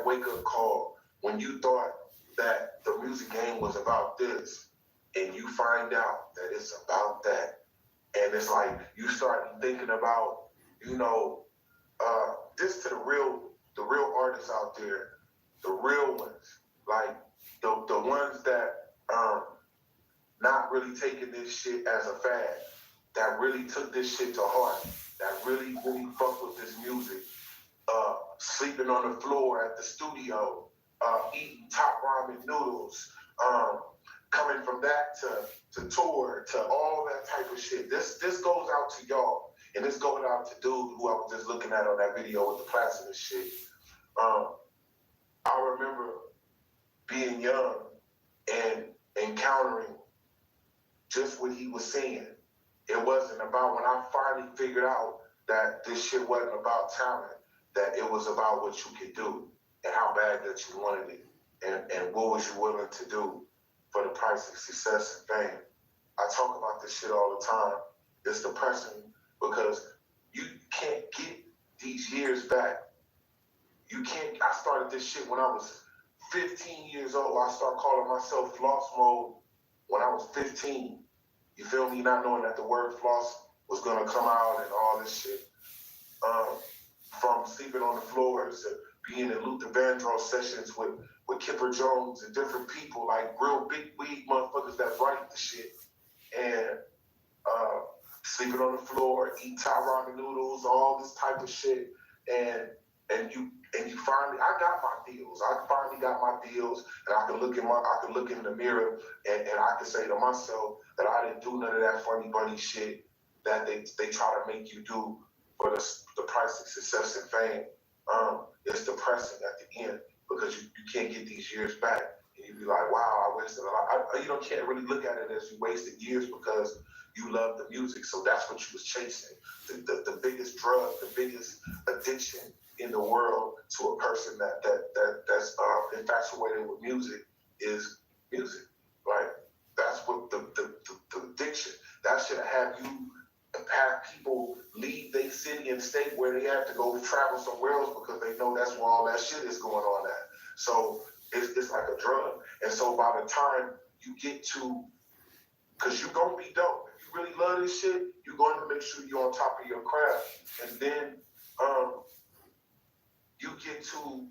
that wake-up call when you thought that the music game was about this, and you find out that it's about that. And it's like you start thinking about, this to the real artists out there, the real ones, like the ones that not really taking this shit as a fad, that really took this shit to heart, that really fuck with this music, sleeping on the floor at the studio, eating top ramen noodles, coming from that to tour, to all that type of shit. This goes out to y'all, and this goes out to dude who I was just looking at on that video with the platinum shit. I remember being young and encountering just what he was saying. It wasn't about, when I finally figured out that this shit wasn't about talent, that it was about what you could do and how bad that you wanted it, and what was you willing to do for the price of success and fame. I talk about this shit all the time. It's depressing because you can't get these years back. You can't. I started this shit when I was 15 years old. I started calling myself Phalosmode when I was 15. You feel me? Not knowing that the word floss was gonna come out and all this shit. From sleeping on the floors to being in Luther Vandross sessions with Kipper Jones and different people, like real big weed motherfuckers that write the shit, and sleeping on the floor, eating top ramen noodles, all this type of shit, and you finally, I got my deals. I finally got my deals, and I can look in the mirror and I can say to myself that I didn't do none of that funny bunny shit that they try to make you do for the price of success and fame. It's depressing at the end because you can't get these years back, and you be like, wow, I wasted a lot. You can't really look at it as you wasted years because you love the music, so that's what you was chasing. The biggest drug, the biggest addiction in the world to a person that's infatuated with music is music, right? That's what the addiction. That should have you have people leave their city and state where they have to go travel somewhere else because they know that's where all that shit is going on at. So it's like a drug. And so by the time you get to, because you're going to be dope. If you really love this shit, you're going to make sure you're on top of your craft. And then you get to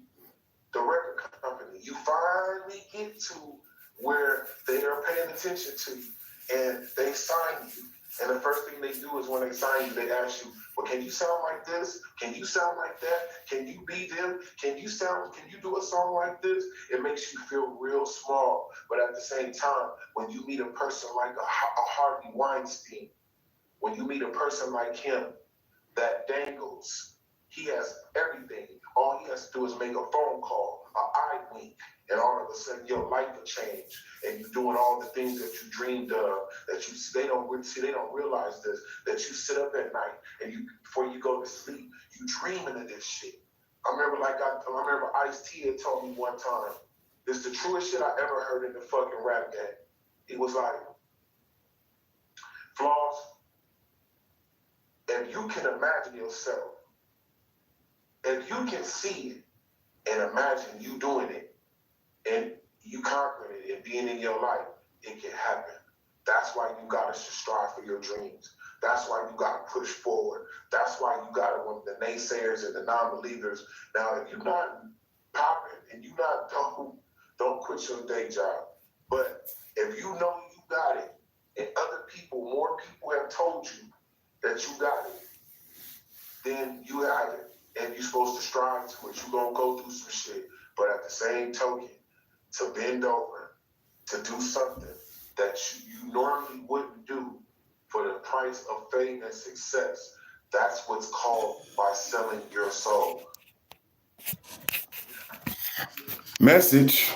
the record company. You finally get to where they are paying attention to you and they sign you. And the first thing they do is when they sign you, they ask you, well, can you sound like this? Can you sound like that? Can you be them? Can you do a song like this? It makes you feel real small. But at the same time, when you meet a person like a Harvey Weinstein, when you meet a person like him that dangles, he has everything. All he has to do is make a phone call, an eye wink, and all of a sudden your life will change, and you're doing all the things that you dreamed of. They don't realize this. That you sit up at night and before you go to sleep, you dreaming of this shit. I remember Ice-T had told me one time, it's the truest shit I ever heard in the fucking rap game. He was like, Floss, if you can imagine yourself, if you can see it and imagine you doing it and you conquering it and being in your life, it can happen. That's why you gotta strive for your dreams. That's why you gotta push forward. That's why you gotta, when the naysayers and the non-believers, now if you're not popping and you not don't quit your day job. But if you know you got it and more people have told you that you got it, then you have it. And you're supposed to strive to it. You're going to go through some shit. But at the same token, to bend over, to do something that you normally wouldn't do for the price of fame and success, that's what's called by selling your soul. Message.